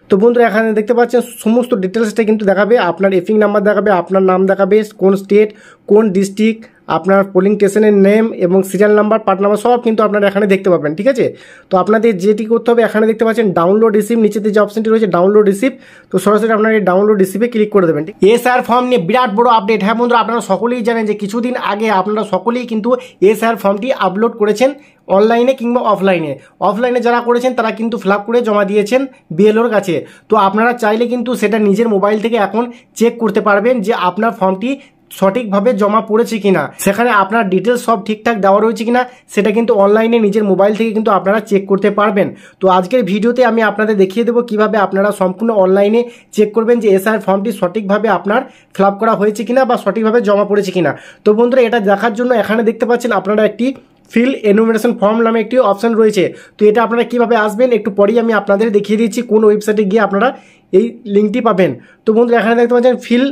তো বন্ধুরা এখানে দেখতে পাচ্ছেন সমস্ত ডিটেলসটা কিন্তু দেখাবে, আপনার এপিং নাম্বার দেখাবে, আপনার নাম দেখাবে, কোন স্টেট, কোন ডিস্ট্রিক্ট, আপনার পোলিং স্টেশনের নেম এবং সিরিয়াল নাম্বার, পার্ট নাম্বার সব কিন্তু আপনারা এখানে দেখতে পাবেন। ঠিক আছে, তো আপনাদের যেটি করতে হবে এখানে দেখতে পাচ্ছেন ডাউনলোড রিসিপ্ট, নিচেতে যে অপশনটি রয়েছে ডাউনলোড রিসিপ্ট, তো সরাসরি আপনারা এই ডাউনলোড রিসিপ্টে ক্লিক করে দেবেন। এসআর ফর্ম নিয়ে বিরাট বড় আপডেট। হ্যাঁ বন্ধুরা, আপনারা সকলেই জানেন যে কিছুদিন আগে আপনারা সকলেই কিন্তু এসআর ফর্মটি আপলোড করেছেন অনলাইনে কিংবা অফলাইনে। অফলাইনে যারা করেছেন তারা কিন্তু ফিল আপ করে জমা দিয়েছেন বিএলওর কাছে। তো আপনারা চাইলে কিন্তু সেটা নিজের মোবাইল থেকে এখন চেক করতে পারবেন যে আপনার ফর্মটি সঠিকভাবে জমা পড়েছে কিনা, সেখানে আপনার ডিটেলস সব ঠিকঠাক দেওয়া রয়েছে কিনা সেটা কিন্তু অনলাইনে নিজের মোবাইল থেকে কিন্তু আপনারা চেক করতে পারবেন। তো আজকের ভিডিওতে আমি আপনাদের দেখিয়ে দেবো কিভাবে আপনারা সম্পূর্ণ অনলাইনে চেক করবেন যে এসআর ফর্মটি সঠিকভাবে আপনার ফিল আপ করা হয়েছে কিনা বা সঠিকভাবে জমা পড়েছে কিনা। তো বন্ধুরা এটা দেখার জন্য এখানে দেখতে পাচ্ছেন আপনারা একটি ফিল এনুমারেশন ফর্ম নামে একটি অপশন রয়েছে। তো এটা আপনারা কিভাবে আসবেন একটু পরেই আমি আপনাদের দেখিয়ে দিচ্ছি কোন ওয়েবসাইটে গিয়ে আপনারা এই লিঙ্কটি পাবেন। তো বন্ধুরা এখানে দেখতে পাচ্ছেন ফিল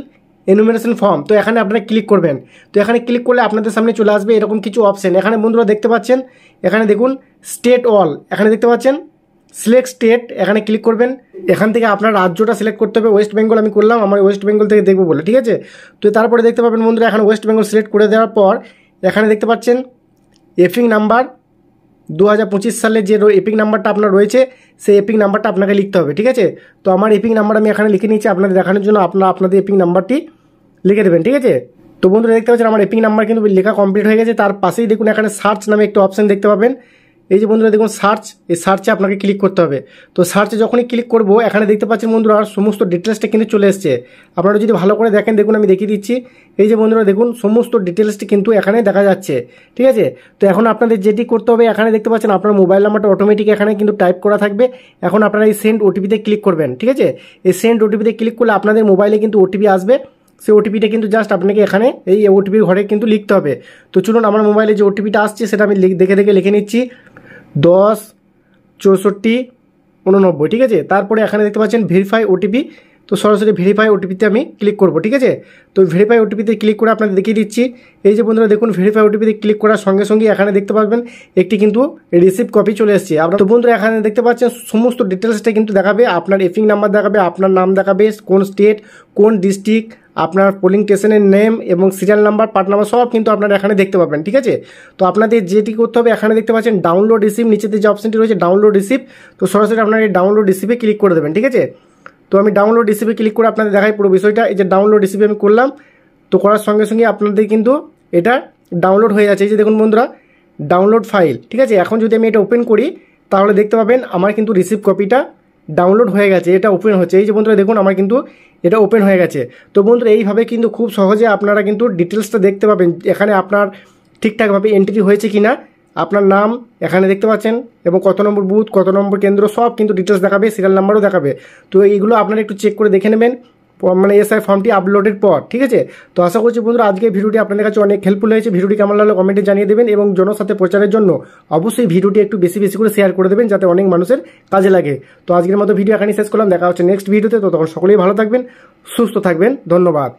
এনুমারেশন ফর্ম, তো এখানে আপনারা ক্লিক করবেন। তো এখানে ক্লিক করলে আপনাদের সামনে চলে আসবে এরকম কিছু অপশন। এখানে বন্ধুরা দেখতে পাচ্ছেন এখানে দেখুন স্টেট অল, এখানে দেখতে পাচ্ছেন সিলেক্ট স্টেট, এখানে ক্লিক করবেন। এখান থেকে আপনার রাজ্যটা সিলেক্ট করতে হবে। ওয়েস্ট বেঙ্গল আমি করলাম, আমার ওয়েস্ট বেঙ্গল থেকে দেখবো বলে। ঠিক আছে, তো তারপরে দেখতে পাবেন বন্ধুরা এখানে ওয়েস্ট বেঙ্গল সিলেক্ট করে দেওয়ার পর এখানে দেখতে পাচ্ছেন এপিং নাম্বার 2025 সালের যে এপিং নাম্বারটা আপনার রয়েছে সেই এপিং নাম্বারটা আপনাকে লিখতে হবে। ঠিক আছে, তো আমার এপিং নাম্বার আমি এখানে লিখে নিচ্ছি আপনাদের দেখানোর জন্য। আপনাদের এপিং নাম্বারটি লিখে দেবেন। ঠিক আছে, তো বন্ধুরা দেখতে পাচ্ছেন আমার এপিং নাম্বার কিন্তু লেখা কমপ্লিট হয়ে গেছে। তার পাশেই দেখুন এখানে সার্চ নামে একটা অপশন দেখতে পাবেন। এই যে বন্ধুরা দেখুন সার্চ, এই সার্চে আপনাকে ক্লিক করতে হবে। তো সার্চে যখনই ক্লিক করব এখানে দেখতে পাচ্ছেন বন্ধুরা সমস্ত ডিটেলসটা কিন্তু চলে এসছে। আপনারা যদি ভালো করে দেখেন, দেখুন আমি দেখিয়ে দিচ্ছি। এই যে বন্ধুরা দেখুন সমস্ত ডিটেলসটি কিন্তু এখানে দেখা যাচ্ছে। ঠিক আছে, তো এখন আপনাদের যেটি করতে হবে এখানে দেখতে পাচ্ছেন আপনার মোবাইল নাম্বারটা অটোমেটিক এখানে কিন্তু টাইপ করা থাকবে। এখন আপনারা এই সেন্ড ওটিপিতে ক্লিক করবেন। ঠিক আছে, এই সেন্ড ওটিপিতে ক্লিক করলে আপনাদের মোবাইলে কিন্তু ওটিপি আসবে। সেই ওটিপিটা কিন্তু জাস্ট আপনাকে এখানে এই ওটিপির ঘরে কিন্তু লিখতে হবে। তো চলুন আমার মোবাইলে যে ওটিপিটা আসছে সেটা আমি দেখে লিখে নিচ্ছি 10 64 89। ঠিক আছে, তারপরে এখানে দেখতে পাচ্ছেন ভেরিফাই ওটিপি, তো সরাসরি ভেরিফাই ওটিপিতে আমি ক্লিক করব। ঠিক আছে, তো ভেরিফাই ওটিপিতে ক্লিক করে আপনাদের দেখিয়ে দিচ্ছি। এই যে বন্ধুরা দেখুন ভেরিফাই ওটিপিতে ক্লিক করার সঙ্গে সঙ্গে এখানে দেখতে পাবেন একটি কিন্তু রিসিপ্ট কপি চলে এসেছে। আপনার তো বন্ধুরা এখানে দেখতে পাচ্ছেন সমস্ত ডিটেলসটা কিন্তু দেখাবে, আপনার এপিং নাম্বার দেখাবে, আপনার নাম দেখাবে, কোন স্টেট, কোন ডিস্ট্রিক্ট, আপনার পোলিং স্টেশনের নেম এবং সিরিয়াল নাম্বার, পার্ট নাম্বার সব কিন্তু আপনারা এখানে দেখতে পাবেন। ঠিক আছে, তো আপনাদের যেটি করতে হবে এখানে দেখতে পাচ্ছেন ডাউনলোড রিসিপ্ট, নিচেতে যে অপশনটি রয়েছে ডাউনলোড রিসিপ্ট, তো সরাসরি আপনারা এই ডাউনলোড রিসিপ্টে ক্লিক করে দেবেন। ঠিক আছে, তো আমি ডাউনলোড রিসিপ্টে ক্লিক করে আপনাদের দেখাই পুরো বিষয়টা। এই যে ডাউনলোড রিসিপ্ট আমি করলাম, তো করার সঙ্গে সঙ্গে আপনাদের কিন্তু এটা ডাউনলোড হয়ে যাচ্ছে। এই যে দেখুন বন্ধুরা ডাউনলোড ফাইল। ঠিক আছে, এখন যদি আমি এটা ওপেন করি তাহলে দেখতে পাবেন আমার কিন্তু রিসিপ্ট কপিটা ডাউনলোড হয়ে গেছে, এটা ওপেন হচ্ছে। এই যে বন্ধুরা দেখুন আমার কিন্তু এটা ওপেন হয়ে গেছে। তো বন্ধুরা এইভাবে কিন্তু খুব সহজে আপনারা কিন্তু ডিটেলসটা দেখতে পাবেন এখানে আপনার ঠিকঠাকভাবে এন্ট্রি হয়েছে কিনা, আপনার নাম এখানে দেখতে পাচ্ছেন এবং কত নম্বর বুথ, কত নম্বর কেন্দ্র সব কিন্তু ডিটেলস দেখাবে, সিরিয়াল নাম্বারও দেখাবে। তো এইগুলো আপনারা একটু চেক করে দেখে নেবেন মানে এসআই ফর্মটি আপলোডের পর। ঠিক আছে, তো আশা করছি বন্ধুরা আজকে ভিডিওটি আপনাদের কাছে অনেক হেল্পফুল হয়েছে। ভিডিওটি কেমন লাগলো কমেন্টে জানিয়ে দেবেন এবং জনসাথে প্রচারের জন্য অবশ্যই ভিডিওটি একটু বেশি বেশি করে শেয়ার করে দেবেন যাতে অনেক মানুষের কাজে লাগে। তো আজকের মতো ভিডিও এখানেই শেষ করলাম, দেখা হচ্ছে নেক্সট ভিডিওতে। তো তখন সকলেই ভালো থাকবেন, সুস্থ থাকবেন, ধন্যবাদ।